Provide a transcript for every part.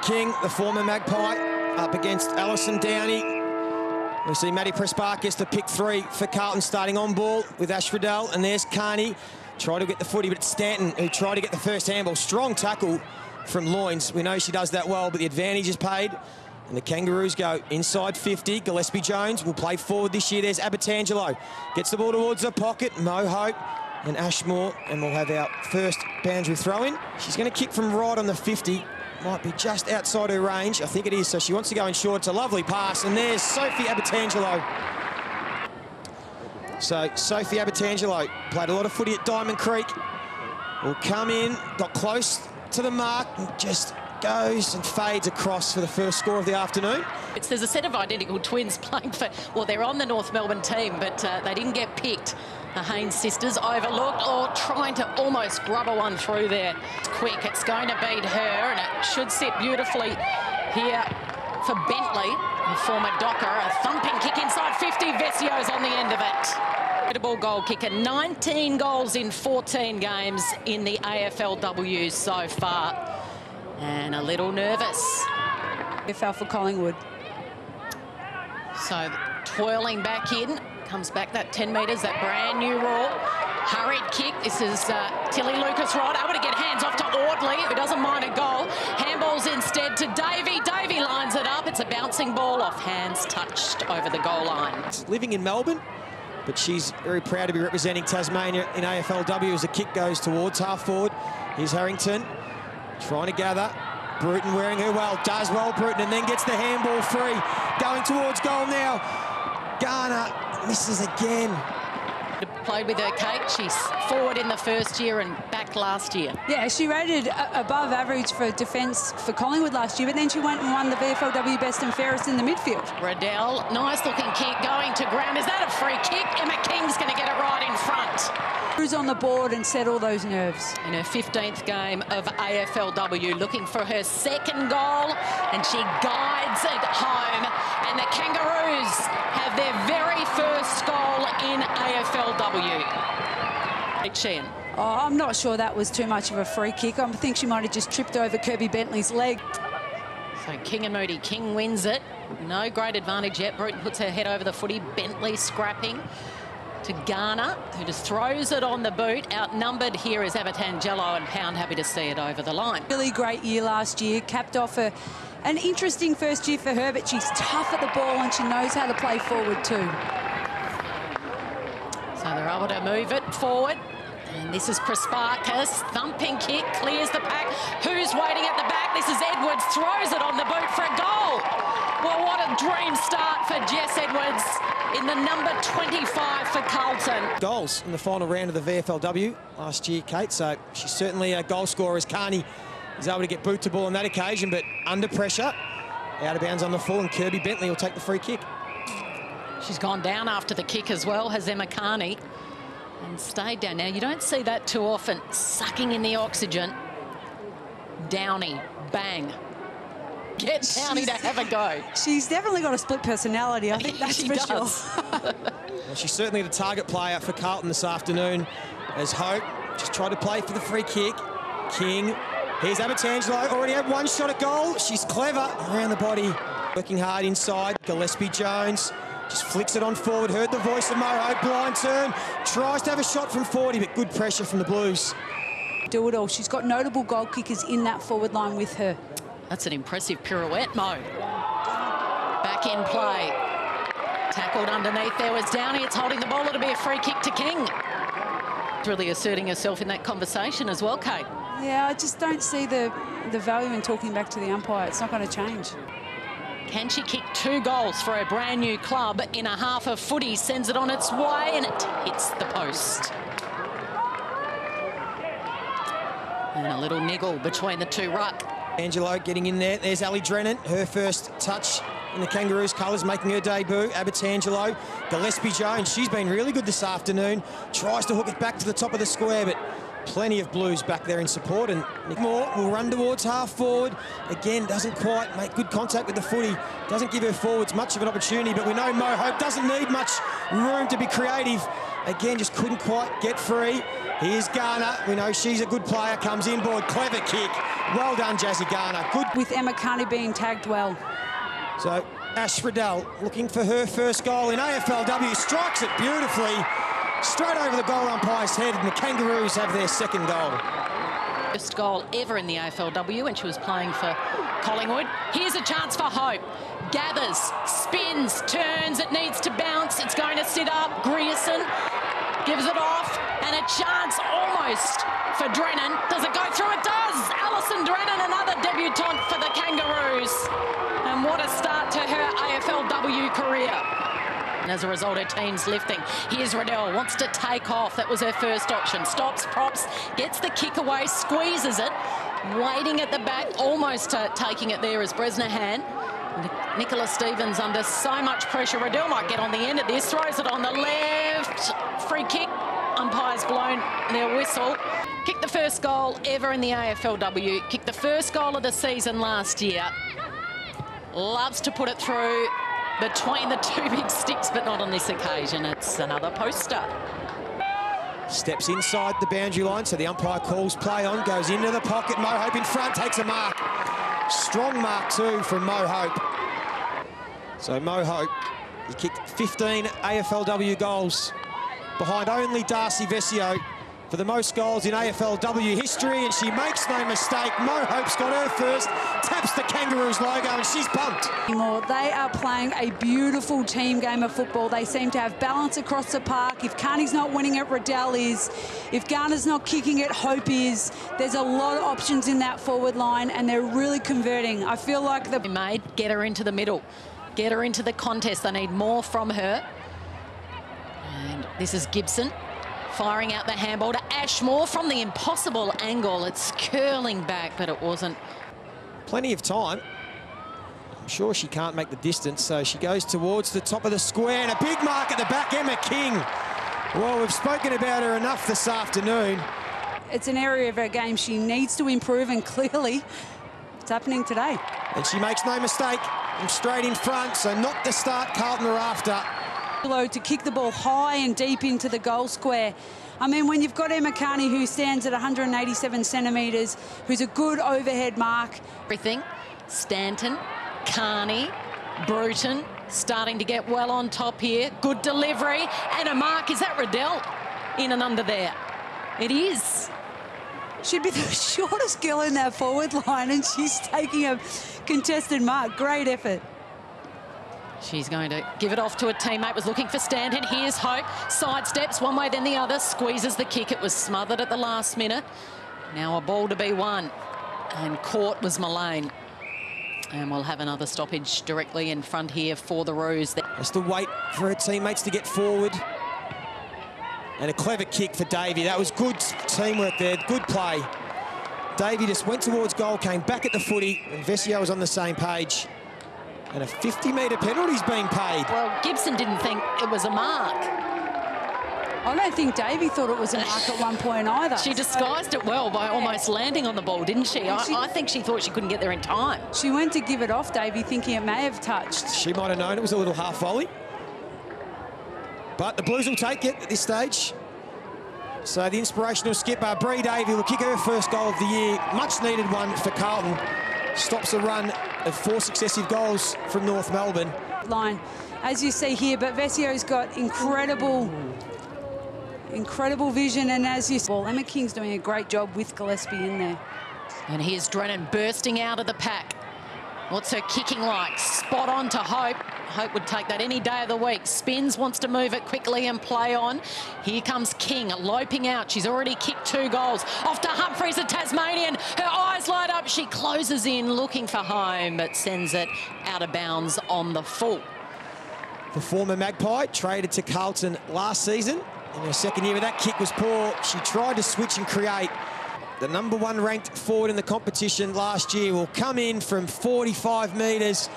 King, the former Magpie, up against Alison Downey. We see Maddie Presspark gets the pick 3 for Carlton, starting on ball with Ash Riddell. And there's Carney, try to get the footy, but it's Stanton who tried to get the first handball. Strong tackle from Loynes. We know she does that well, but the advantage is paid. And the Kangaroos go inside 50. Gillespie Jones will play forward this year. There's Abertangelo. Gets the ball towards the pocket. Mo Hope and Ashmore. And we'll have our first boundary throw-in. She's going to kick from right on the 50. Might be just outside her range. I think it is, so she wants to go in short. It's a lovely pass. And there's Sophie Abertangelo. So Sophie Abertangelo played a lot of footy at Diamond Creek. Will come in, got close to the mark, and just goes and fades across for the first score of the afternoon. There's a set of identical twins playing for, well, they're on the North Melbourne team, but they didn't get picked. The Haynes sisters overlooked or trying to almost grubber one through there. It's quick, it's going to beat her, and it should sit beautifully here for Bentley, the former Docker. A thumping kick inside 50, Vessio's on the end of it. Incredible goal kicker, 19 goals in 14 games in the AFLW so far. And a little nervous. Foul for Collingwood. So toiling back in, comes back that 10 metres, that brand new rule. Hurried kick, this is Tilly Lucas-Rod, able to get hands off to Audley, who doesn't mind a goal. Handballs instead to Davey. Davey lines it up, it's a bouncing ball off hands touched over the goal line. Living in Melbourne, but she's very proud to be representing Tasmania in AFLW as the kick goes towards half forward. Here's Harrington. Trying to gather. Bruton wearing her well. Does well, Bruton, and then gets the handball free. Going towards goal now. Garner misses again. Played with her, Kate. She's forward in the first year and back last year. Yeah, she rated above average for defence for Collingwood last year, but then she went and won the VFLW Best and Fairest in the midfield. Riddell, nice looking kick going to ground. Is that a free kick? Emma King's going to get it right in front. Who's on the board and settle those nerves? In her 15th game of AFLW, looking for her second goal, and she guides it home. And the Kangaroos have their very first goal in AFLW. Sheehan. Oh, I'm not sure that was too much of a free kick. I think she might have just tripped over Kirby Bentley's leg. So King and Moody. King wins it. No great advantage yet. Bruton puts her head over the footy. Bentley scrapping to Garner, who just throws it on the boot. Outnumbered here is Abertangelo, and Pound happy to see it over the line. Really great year last year. Capped off an interesting first year for her, but she's tough at the ball and she knows how to play forward too. So they're able to move it forward. And this is Prasparkas, thumping kick, clears the pack. Who's waiting at the back? This is Edwards, throws it on the boot for a goal. Well, what a dream start for Jess Edwards in the number 25 for Carlton. Goals in the final round of the VFLW last year, Kate, so she's certainly a goal scorer as Carney is able to get boot to ball on that occasion, but under pressure, out of bounds on the full, and Kirby Bentley will take the free kick. She's gone down after the kick as well, has Emma Carney, and stayed down. Now, you don't see that too often, sucking in the oxygen. Downey, bang. Get Downey to have a go. She's definitely got a split personality, I think that's for sure. Well, she's certainly the target player for Carlton this afternoon, as Hope just tried to play for the free kick. King, here's Abertangelo, already had one shot at goal. She's clever around the body, working hard inside. Gillespie Jones just flicks it on forward, heard the voice of Mo Hope, blind turn, tries to have a shot from 40, but good pressure from the Blues. Do it all. She's got notable goal kickers in that forward line with her. That's an impressive pirouette, Mo. Back in play. Tackled underneath. There was Downey. It's holding the ball. It'll be a free kick to King. Really asserting herself in that conversation as well, Kate. Yeah, I just don't see the value in talking back to the umpire. It's not going to change. Can she kick 2 goals for a brand new club in a half of footy? Sends it on its way and it hits the post. And a little niggle between the two ruck. Angelo getting in there. There's Ali Drennan, her first touch in the Kangaroos colours, making her debut. Abertangelo, Gillespie Jones, she's been really good this afternoon. Tries to hook it back to the top of the square, but plenty of Blues back there in support. And Nick Moore will run towards half forward. Again, doesn't quite make good contact with the footy. Doesn't give her forwards much of an opportunity, but we know Mo Hope doesn't need much room to be creative. Again, just couldn't quite get free. Here's Garner. We know she's a good player. Comes inboard. Clever kick. Well done, Jazzy Garner. Good. With Emma Carney being tagged well. So Ash Riddell looking for her first goal in AFLW. Strikes it beautifully. Straight over the goal umpire's head, and the Kangaroos have their second goal. First goal ever in the AFLW when she was playing for Collingwood. Here's a chance for Hope. Gathers, spins, turns, it needs to bounce. It's going to sit up. Grierson gives it off, and a chance almost for Drennan. Does it go through? It does! Alison Drennan, another debutant for the Kangaroos. And what a start to her AFLW career. And as a result, her team's lifting. Here's Riddell, wants to take off. That was her first option. Stops, props, gets the kick away, squeezes it. Waiting at the back, almost taking it there as Bresnahan. Nicola Stevens under so much pressure. Riddell might get on the end of this, throws it on the left. Free kick, umpire's blown their whistle. Kicked the first goal ever in the AFLW. Kicked the first goal of the season last year. Loves to put it through between the two big sticks, but not on this occasion. It's another poster. Steps inside the boundary line, so the umpire calls play on, goes into the pocket. Mo Hope in front, takes a mark. Strong mark too from Mo Hope. So Mo Hope, he kicked 15 AFLW goals, behind only Darcy Vesio for the most goals in AFLW history, and she makes no mistake. Mo Hope's got her first, taps the Kangaroos logo, and she's pumped. They are playing a beautiful team game of football. They seem to have balance across the park. If Carney's not winning it, Riddell is. If Garner's not kicking it, Hope is. There's a lot of options in that forward line, and they're really converting. I feel like the... Get her into the middle. Get her into the contest. They need more from her. And this is Gibson. Firing out the handball to Ashmore from the impossible angle. It's curling back, but it wasn't. Plenty of time. I'm sure she can't make the distance, so she goes towards the top of the square, and a big mark at the back, Emma King. Well, we've spoken about her enough this afternoon. It's an area of her game she needs to improve, and clearly it's happening today. And she makes no mistake. I'm straight in front, so not the start Carlton are after. To kick the ball high and deep into the goal square. I mean, when you've got Emma Carney, who stands at 187 centimetres, who's a good overhead mark. Everything. Stanton, Carney, Bruton, starting to get well on top here. Good delivery and a mark. Is that Riddell in and under there? It is. She'd be the shortest girl in that forward line, and she's taking a contested mark. Great effort. She's going to give it off to a teammate. Was looking for Stanton. Here's Hope. Sidesteps one way, then the other. Squeezes the kick. It was smothered at the last minute. Now a ball to be won. And caught was Mullane. And we'll have another stoppage directly in front here for the Roos. Has to wait for her teammates to get forward. And a clever kick for Davey. That was good teamwork there. Good play. Davey just went towards goal, came back at the footy, and Vesio was on the same page. And a 50-metre penalty's being paid. Well, Gibson didn't think it was a mark. I don't think Davey thought it was a mark at one point either. She disguised it well by almost landing on the ball, didn't she? I think she thought she couldn't get there in time. She went to give it off, Davey, thinking it may have touched. She might have known it was a little half volley. But the Blues will take it at this stage. So the inspirational skipper, Bree Davey, will kick her first goal of the year. Much needed one for Carlton. Stops a run of 4 successive goals from North Melbourne. Line, as you see here, but Vesio's got incredible vision, and as you saw, Emma King's doing a great job with Gillespie in there. And here's Drennan bursting out of the pack. What's her kicking like? Spot on to Hope. Hope would take that any day of the week. Spins, wants to move it quickly and play on. Here comes King, loping out. She's already kicked 2 goals. Off to Humphries, the Tasmanian. Her eyes light up. She closes in, looking for home, but sends it out of bounds on the full. The former Magpie traded to Carlton last season. In her second year, but that kick was poor. She tried to switch and create. The #1 ranked forward in the competition last year will come in from 45 metres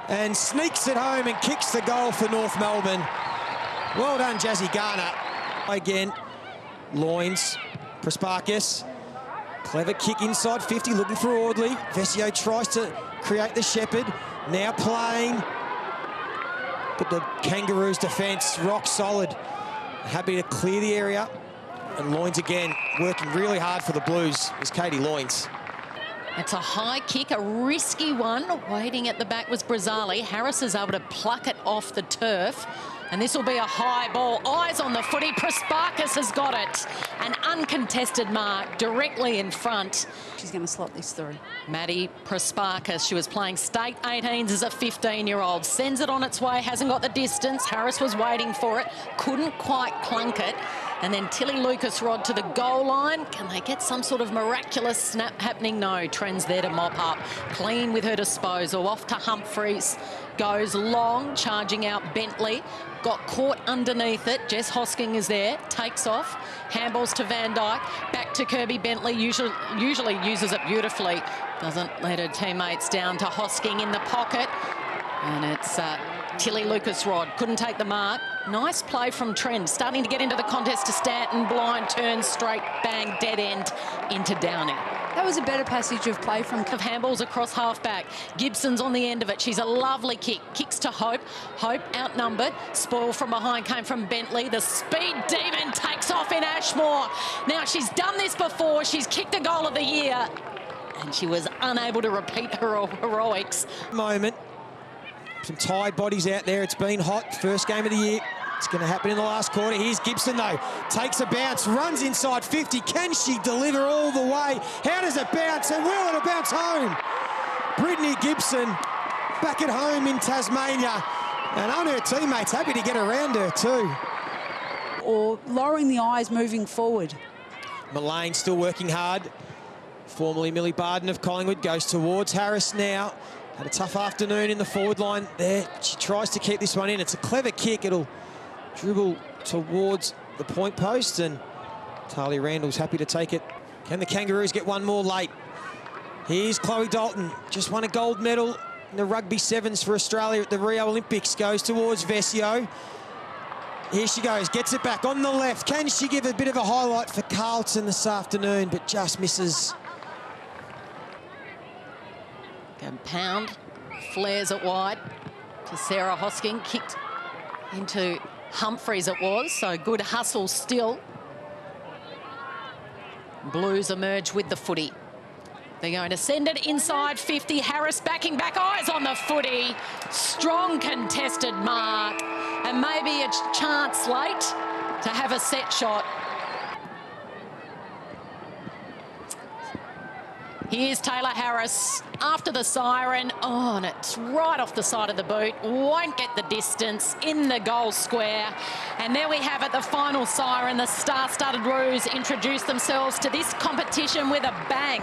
and sneaks it home and kicks the goal for North Melbourne. Well done, Jazzy Garner. Again, Loins, Prasparkas. Clever kick inside 50, looking for Audley. Vesio tries to create the Shepherd. Now playing. But the Kangaroos' defence, rock solid. Happy to clear the area. And Loins again, working really hard for the Blues, is Katie Loins. It's a high kick, a risky one. Waiting at the back was Brazali. Harris is able to pluck it off the turf. And this will be a high ball. Eyes on the footy. Prasparkas has got it. An uncontested mark directly in front. She's going to slot this through. Maddie Prasparkas, she was playing state 18s as a 15-year-old. Sends it on its way, hasn't got the distance. Harris was waiting for it, couldn't quite clunk it. And then Tilly Lucas-Rod to the goal line. Can they get some sort of miraculous snap happening? No, Trent's there to mop up. Clean with her disposal. Off to Humphreys. Goes long, charging out Bentley. Got caught underneath it. Jess Hosking is there. Takes off. Handballs to Van Dyke. Back to Kirby Bentley. Usually uses it beautifully. Doesn't let her teammates down to Hosking in the pocket. And it's Tilly Lucas-Rod. Couldn't take the mark. Nice play from Trent. Starting to get into the contest to Stanton. Blind turn, straight, bang, dead end into Downing. That was a better passage of play from... Of handballs across half-back. Gibson's on the end of it. She's a lovely kick. Kicks to Hope. Hope outnumbered. Spoil from behind came from Bentley. The speed demon takes off in Ashmore. Now, she's done this before. She's kicked a goal of the year. And she was unable to repeat her heroics. Moment. Some tired bodies out there. It's been hot. First game of the year. It's going to happen in the last quarter. Here's Gibson, though. Takes a bounce, runs inside 50. Can she deliver all the way? How does it bounce? And will it bounce home? Brittany Gibson back at home in Tasmania. And on her teammates, happy to get around her too. Or lowering the eyes moving forward. Mullane still working hard. Formerly Millie Barden of Collingwood goes towards Harris now. Had a tough afternoon in the forward line there. She tries to keep this one in. It's a clever kick. It'll dribble towards the point post, and Talia Randall's happy to take it. Can the Kangaroos get one more late? Here's Chloe Dalton. Just won a gold medal in the rugby sevens for Australia at the Rio Olympics. Goes towards Vesio. Here she goes. Gets it back on the left. Can she give a bit of a highlight for Carlton this afternoon, but just misses. Pound flares it wide to Sarah Hosking. Kicked into Humphreys it was, so good hustle still. Blues emerge with the footy. They're going to send it inside 50. Harris backing back, eyes on the footy. Strong contested mark, and maybe a chance late to have a set shot. Here's Taylor Harris after the siren. Oh, and it's right off the side of the boot. Won't get the distance in the goal square. And there we have it, the final siren. The star-studded Roos introduce themselves to this competition with a bang.